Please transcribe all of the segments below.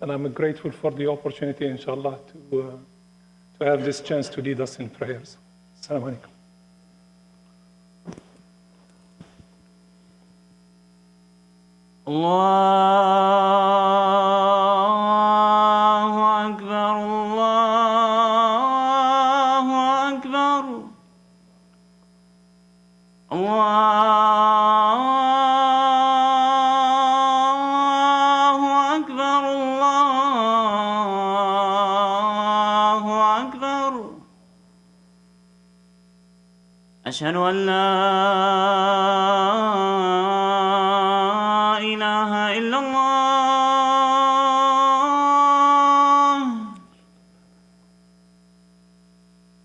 And I'm grateful for the opportunity, inshallah, to have this chance to lead us in prayers. Assalamu alaikum. Allahu Akbar, Allahu Akbar, Allahu Akbar, Allahu Akbar. Ashhadu an la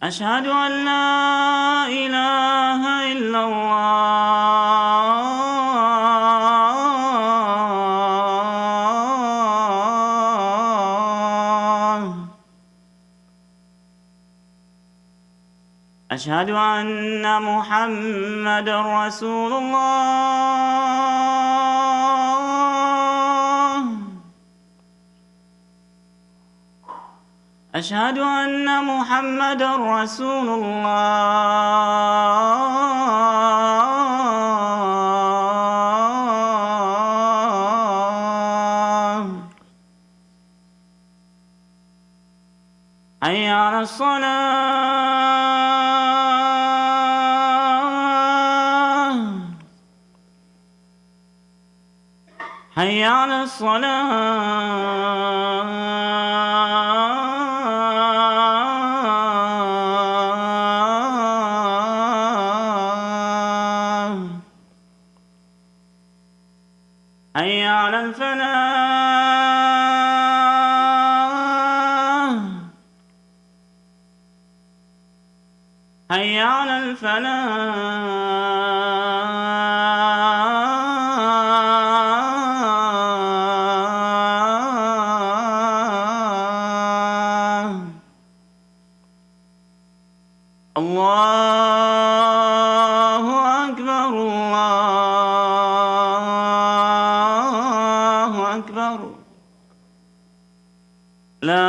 أشهد أن لا إله إلا الله. أشهد أن محمد رسول الله. أشهد أن محمد رسول الله. حي على الصلاة، حي على الصلاة. حي على الفلاح، حي على الفلاح. الله أكبر، الله أكبر. لا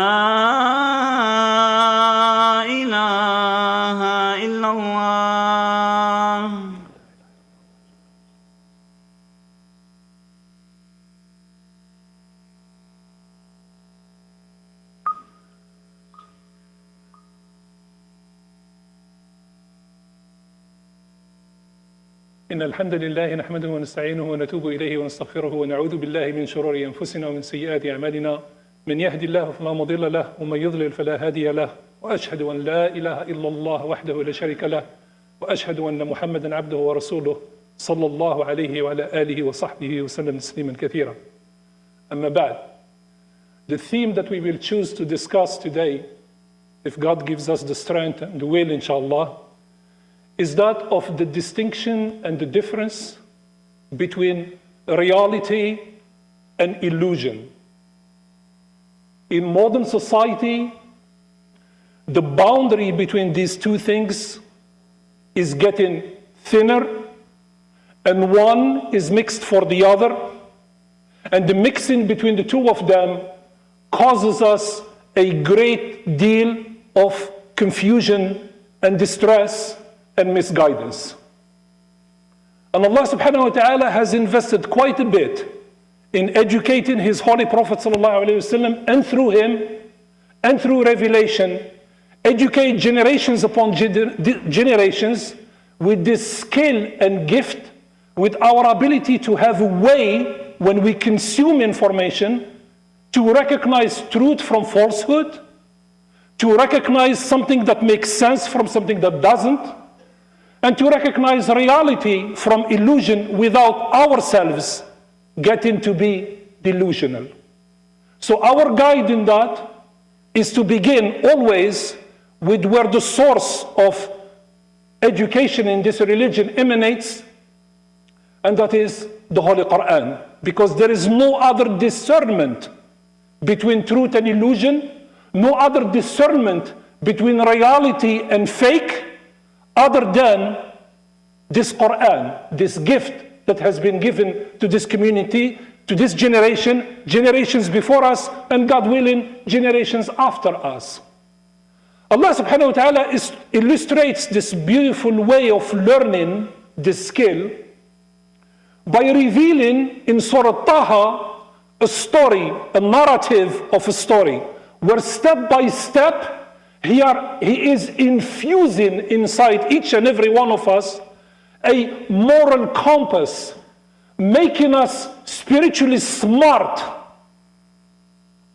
إله إلا الله. إن الحمد لله نحمده ونستعينه ونتوب إليه ونستغفره ونعوذ بالله من شرور أنفسنا ومن سيئات أعمالنا. من يهدي الله فلا مضل له ومن يضلل فلا هادي له، وأشهد أن لا إله إلا الله وحده لا شريك له، وأشهد أن محمدا عبده ورسوله صلى الله عليه وعلى آله وصحبه وسلم تسليما كثيرا. أما بعد, the theme that we will choose to discuss today, if God gives us the strength and the will, inshallah, is that of the distinction and the difference between reality and illusion. In modern society, the boundary between these two things is getting thinner, and one is mixed for the other, and the mixing between the two of them causes us a great deal of confusion and distress and misguidance. And Allah subhanahu wa ta'ala has invested quite a bit in educating His Holy Prophet sallallahu alayhi wasallam, and through him and through revelation, educate generations upon generations with this skill and gift, with our ability to have a way when we consume information to recognize truth from falsehood, to recognize something that makes sense from something that doesn't, and to recognize reality from illusion without ourselves getting to be delusional. So our guide in that is to begin always with where the source of education in this religion emanates, and that is the Holy Quran. Because there is no other discernment between truth and illusion, no other discernment between reality and fake, other than this Quran, this gift that has been given to this community to this generation, generations before us, and God willing, generations after us. Allah subhanahu wa ta'ala illustrates this beautiful way of learning this skill by revealing in Surah Taha a story, a narrative of a story, where step by step He is infusing inside each and every one of us a moral compass, making us spiritually smart.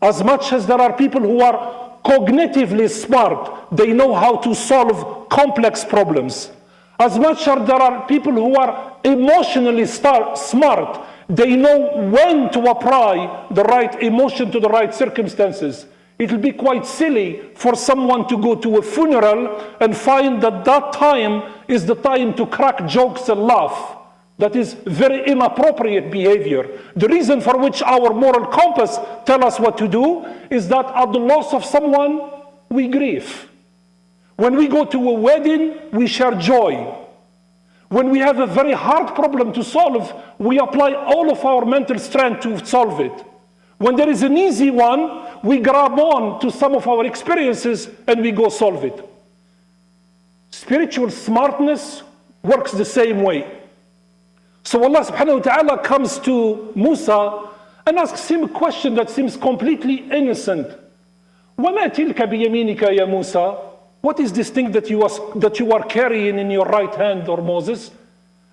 As much as there are people who are cognitively smart, they know how to solve complex problems. As much as there are people who are emotionally smart, they know when to apply the right emotion to the right circumstances. It will be quite silly for someone to go to a funeral and find that that time is the time to crack jokes and laugh. That is very inappropriate behavior. The reason for which our moral compass tells us what to do is that at the loss of someone, we grieve. When we go to a wedding, we share joy. When we have a very hard problem to solve, we apply all of our mental strength to solve it. When there is an easy one, we grab on to some of our experiences and we go solve it. Spiritual smartness works the same way. So Allah subhanahu wa ta'ala comes to Musa and asks him a question that seems completely innocent. وَمَا تِلْكَ بِيَمِينِكَ يَا Musa? What is this thing that you are carrying in your right hand, or Moses?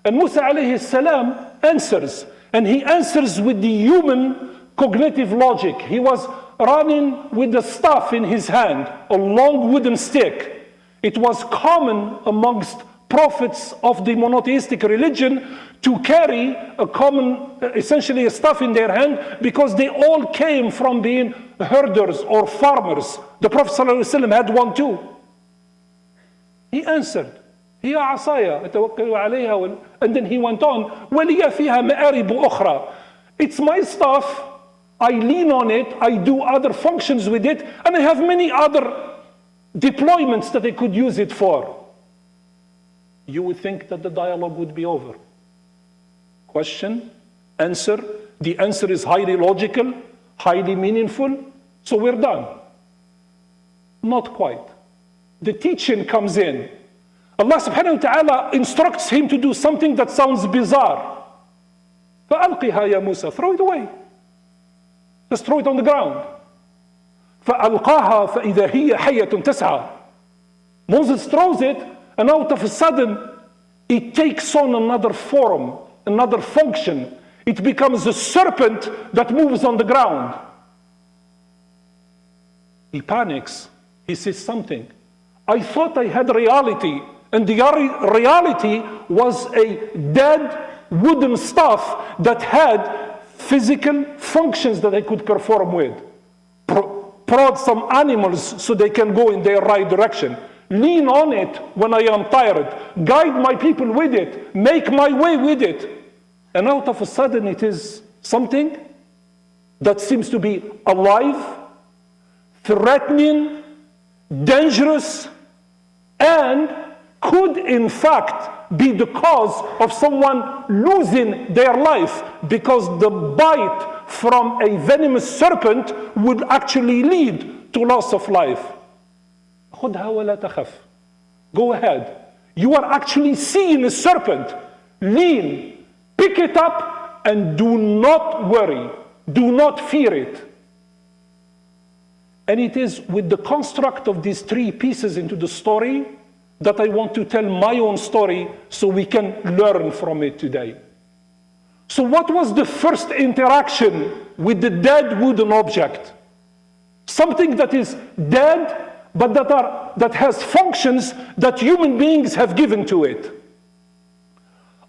And Musa alayhi salam answers. And he answers with the human cognitive logic. He was running with the staff in his hand, a long wooden stick. It was common amongst prophets of the monotheistic religion to carry a common, essentially a staff in their hand, because they all came from being herders or farmers. The Prophet ﷺ had one too. He answered, هي عصايا أتوكل عليها, and then he went on, ولي فيها مآرب أخرى. It's my staff, I lean on it, I do other functions with it, and I have many other deployments that I could use it for. You would think that the dialogue would be over. Question, answer. The answer is highly logical, highly meaningful, so we're done. Not quite. The teaching comes in. Allah subhanahu wa ta'ala instructs him to do something that sounds bizarre. فَأَلْقِهَا يَا Musa. Throw it away. Just throw it on the ground. فَأَلْقَاهَا فَإِذَا هِيَ حَيَّةٌ تَسْعَى. Moses throws it, and out of a sudden, it takes on another form, another function. It becomes a serpent that moves on the ground. He panics. He says something. I thought I had reality, and the reality was a dead wooden staff that had physical functions that I could perform with. Prod some animals so they can go in their right direction. Lean on it when I am tired. Guide my people with it. Make my way with it. And out of a sudden it is something that seems to be alive, threatening, dangerous, and could in fact be the cause of someone losing their life, because the bite from a venomous serpent would actually lead to loss of life. خُذْهَا وَلَا تَخَفْ. Go ahead. You are actually seeing a serpent. Lean, pick it up, and do not worry. Do not fear it. And it is with the construct of these three pieces into the story that I want to tell my own story so we can learn from it today. So what was the first interaction with the dead wooden object? Something that is dead, but that has functions that human beings have given to it.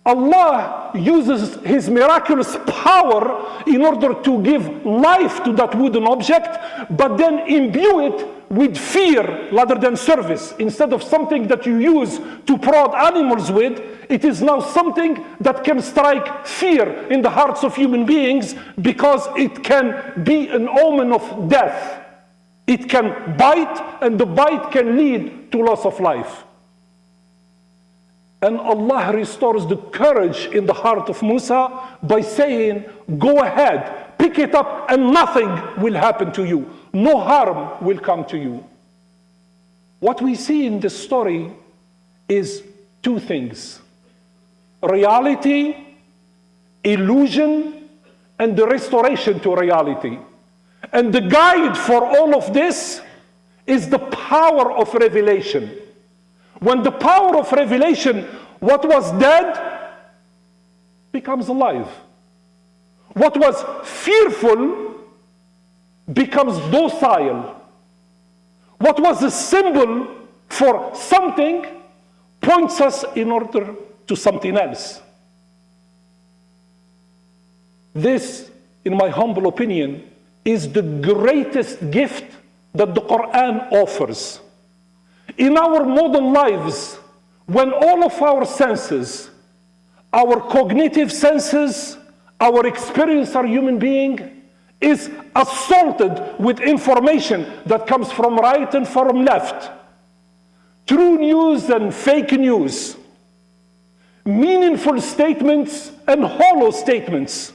Allah uses His miraculous power in order to give life to that wooden object, but then imbue it with fear rather than service. Instead of something that you use to prod animals with, it is now something that can strike fear in the hearts of human beings, because it can be an omen of death. It can bite, and the bite can lead to loss of life. And Allah restores the courage in the heart of Musa by saying, go ahead, pick it up, and nothing will happen to you. No harm will come to you. What we see in this story is two things: reality, illusion, and the restoration to reality. And the guide for all of this is the power of revelation. When the power of revelation, what was dead becomes alive. What was fearful becomes docile. What was a symbol for something points us in order to something else. This, in my humble opinion, is the greatest gift that the Quran offers. In our modern lives, when all of our senses, our cognitive senses, our experience, our human being, is assaulted with information that comes from right and from left, true news and fake news, meaningful statements and hollow statements,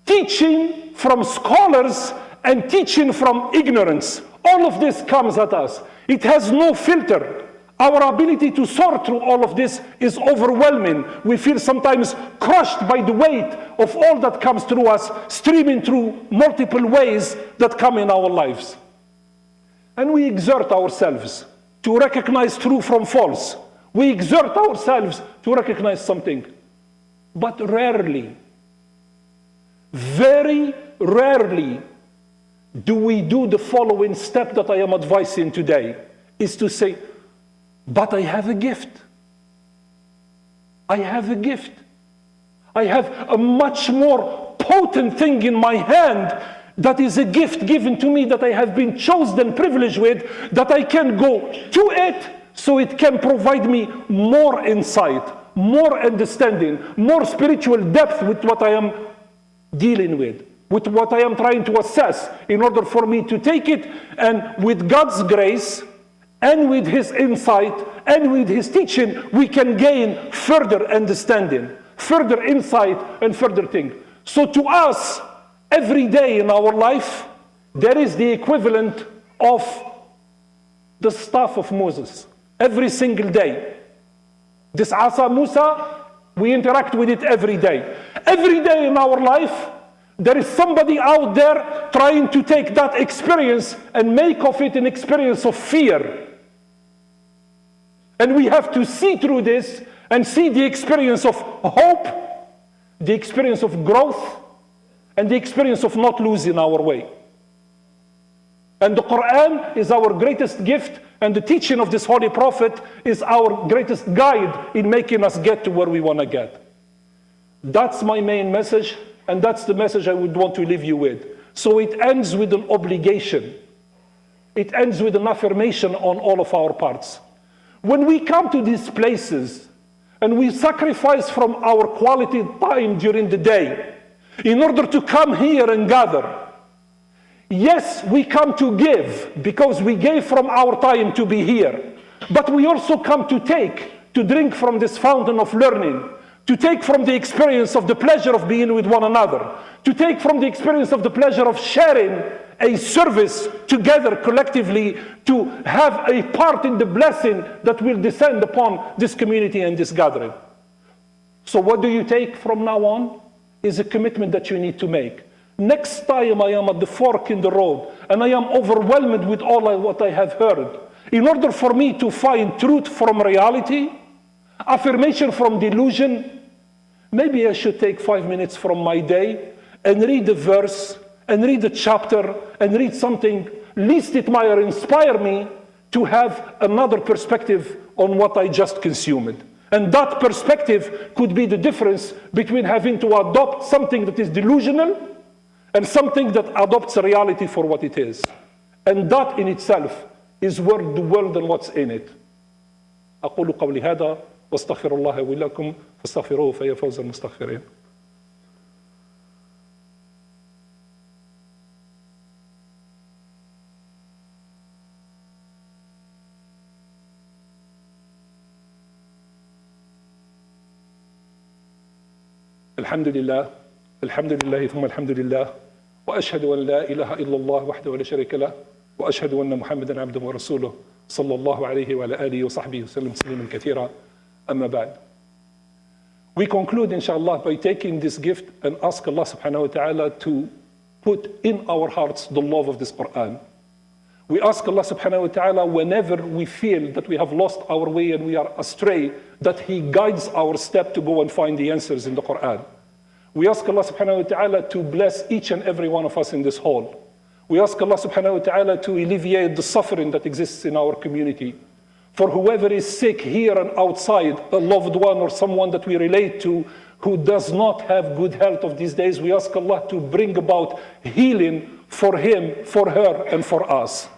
teaching from scholars and teaching from ignorance. All of this comes at us. It has no filter. Our ability to sort through all of this is overwhelming. We feel sometimes crushed by the weight of all that comes through us, streaming through multiple ways that come in our lives. And we exert ourselves to recognize true from false. We exert ourselves to recognize something. But rarely, very rarely, do we do the following step that I am advising today, is to say, but I have a gift. I have a gift. I have a much more potent thing in my hand that is a gift given to me that I have been chosen and privileged with, that I can go to it so it can provide me more insight, more understanding, more spiritual depth with what I am dealing with what I am trying to assess, in order for me to take it, and with God's grace and with His insight and with His teaching, we can gain further understanding, further insight, and further thing. So to us, every day in our life, there is the equivalent of the staff of Moses. Every single day. This Asa Musa, we interact with it every day. Every day in our life, there is somebody out there trying to take that experience and make of it an experience of fear. And we have to see through this and see the experience of hope, the experience of growth, and the experience of not losing our way. And the Quran is our greatest gift, and the teaching of this Holy Prophet is our greatest guide in making us get to where we want to get. That's my main message. And that's the message I would want to leave you with. So it ends with an obligation. It ends with an affirmation on all of our parts. When we come to these places and we sacrifice from our quality time during the day in order to come here and gather, yes, we come to give because we gave from our time to be here. But we also come to take, to drink from this fountain of learning, to take from the experience of the pleasure of being with one another, to take from the experience of the pleasure of sharing a service together collectively, to have a part in the blessing that will descend upon this community and this gathering. So what do you take from now on is a commitment that you need to make. Next time I am at the fork in the road and I am overwhelmed with what I have heard, in order for me to find truth from reality, affirmation from delusion, maybe I should take 5 minutes from my day and read a verse and read a chapter and read something, least it might inspire me to have another perspective on what I just consumed. And that perspective could be the difference between having to adopt something that is delusional and something that adopts reality for what it is. And that in itself is worth the world and what's in it. أقول قولي هذا واستغفر الله ولكم فاستغفروه فيا فوز المستغفرين. الحمد لله الحمد لله ثم الحمد لله وأشهد أن لا إله إلا الله وحده لا شريك له وأشهد أن محمدا عبده ورسوله صلى الله عليه وعلى آله وصحبه وسلم تسليما كثيرا. أما بعد. We conclude, inshallah, by taking this gift and ask Allah subhanahu wa ta'ala to put in our hearts the love of this Quran. We ask Allah subhanahu wa ta'ala whenever we feel that we have lost our way and we are astray, that He guides our step to go and find the answers in the Quran. We ask Allah subhanahu wa ta'ala to bless each and every one of us in this hall. We ask Allah subhanahu wa ta'ala to alleviate the suffering that exists in our community. For whoever is sick here and outside, a loved one or someone that we relate to who does not have good health of these days, we ask Allah to bring about healing for him, for her, and for us.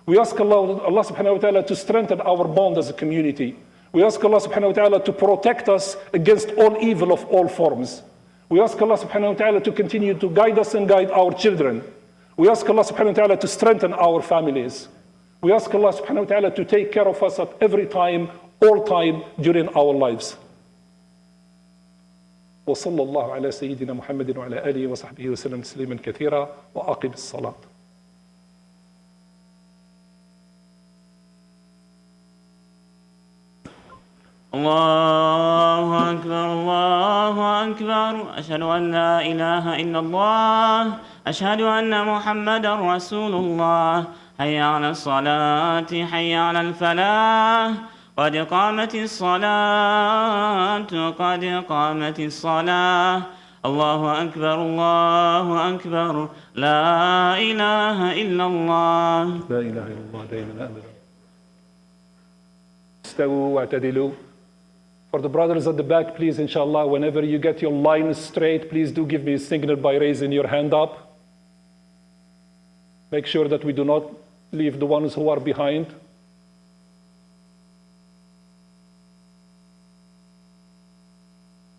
We ask Allah subhanahu wa ta'ala to strengthen our bond as a community. We ask Allah subhanahu wa ta'ala to protect us against all evil of all forms. We ask Allah subhanahu wa ta'ala to continue to guide us and guide our children. We ask Allah subhanahu wa ta'ala to strengthen our families. We ask Allah subhanahu wa ta'ala to take care of us at every time, all time during our lives. وصلى الله على سيدنا محمد وعلى آله وصحبه وسلم تسليما كثيرا وأقم الصلاة. الله أكبر الله أكبر أشهد أن لا إله إلا الله أشهد أن محمدا رسول الله حي على الصلاة حي على الفلاح قد قامت الصلاة قد قامت الصلاة الله أكبر لا إله إلا الله لا إله إلا الله دائما أبدا. استووا واعتدلوا. For the brothers at the back, please, inshallah, whenever you get your line straight, please do give me a signal by raising your hand up. Make sure that we do not leave the ones who are behind.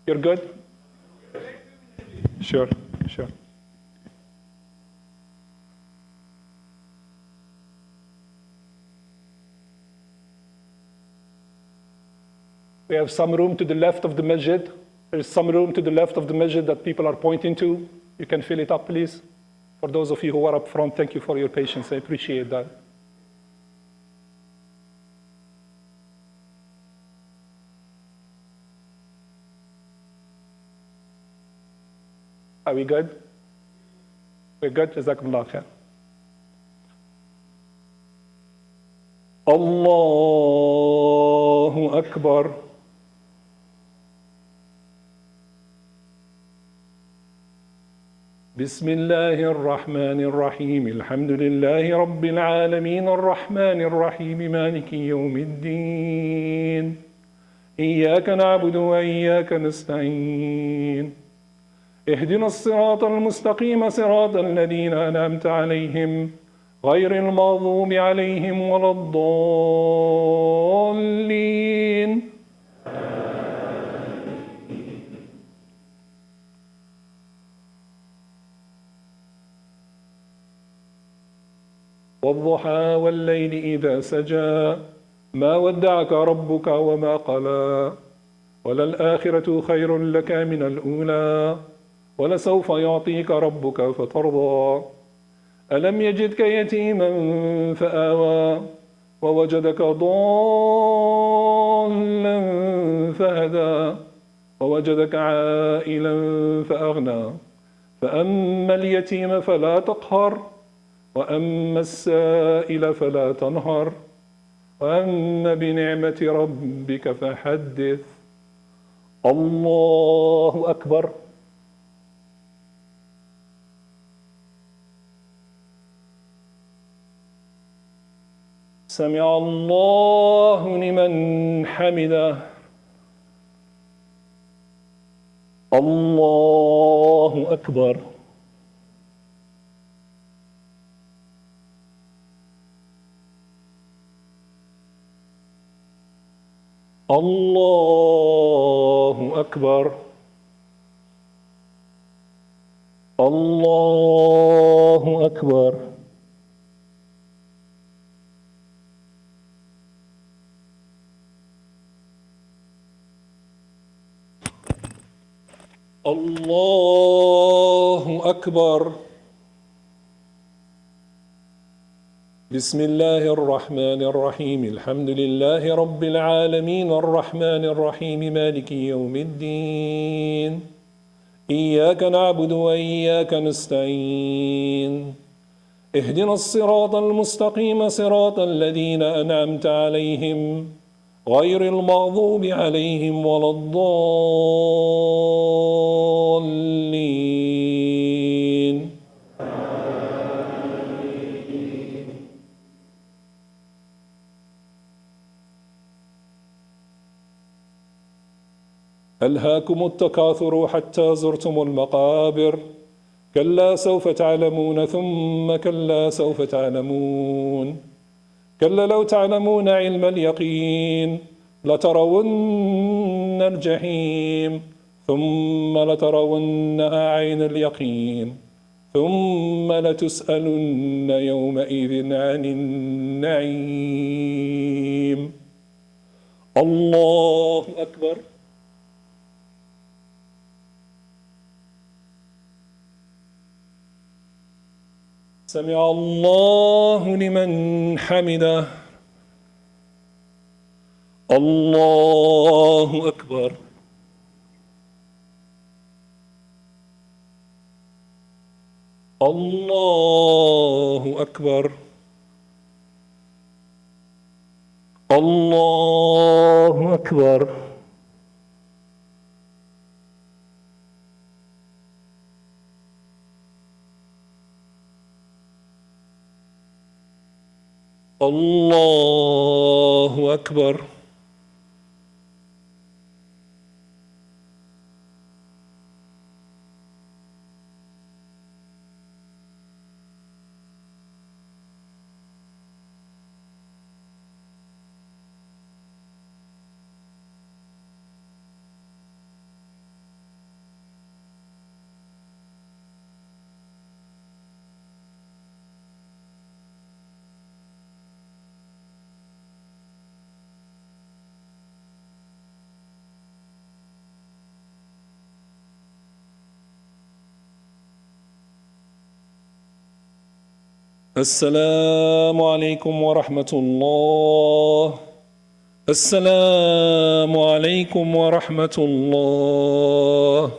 You're good? Sure. We have some room to the left of the masjid. There's some room to the left of the masjid that people are pointing to. You can fill it up, please. For those of you who are up front, thank you for your patience. I appreciate that. Are we good? We're good? Jazakumullah khair. Allahu Akbar. بسم الله الرحمن الرحيم الحمد لله رب العالمين الرحمن الرحيم مالك يوم الدين إياك نعبد وإياك نستعين اهدنا الصراط المستقيم صراط الذين أنعمت عليهم غير المغضوب عليهم ولا الضالين. والضحى والليل إذا سجى ما ودعك ربك وما قلى وللآخرة خير لك من الأولى ولسوف يعطيك ربك فترضى ألم يجدك يتيما فآوى ووجدك ضالا فهدى ووجدك عائلا فأغنى فأما اليتيم فلا تقهر وأما السائل فلا تنهر وأما بنعمة ربك فحدث. الله أكبر. سمع الله لمن حمده. الله أكبر. الله أكبر. الله أكبر. الله أكبر. بسم الله الرحمن الرحيم. الحمد لله رب العالمين الرحمن الرحيم مالك يوم الدين. إياك نعبد وإياك نستعين. اهدنا الصراط المستقيم صراط الذين أنعمت عليهم غير المغضوب عليهم ولا الضالين. ألهاكم التكاثر حتى زرتم المقابر. كلا سوف تعلمون ثم كلا سوف تعلمون. كلا لو تعلمون علم اليقين لترون الجحيم ثم لترونها عين اليقين ثم لتسألن يومئذ عن النعيم. الله أكبر. سمع الله لمن حمده. الله أكبر. الله أكبر. الله أكبر. الله أكبر. السلام عليكم ورحمة الله. السلام عليكم ورحمة الله.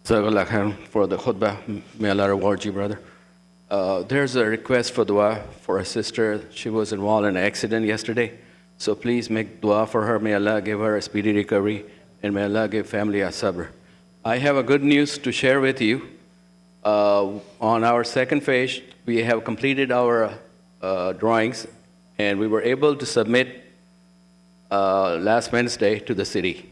Jazakallah khair for the khutbah. May Allah reward you, brother. There's a request for dua for a sister. She was involved in an accident yesterday. So please make dua for her. May Allah give her a speedy recovery, and may Allah give family a sabr. I have a good news to share with you. On our second phase, we have completed our drawings, and we were able to submit last Wednesday to the city.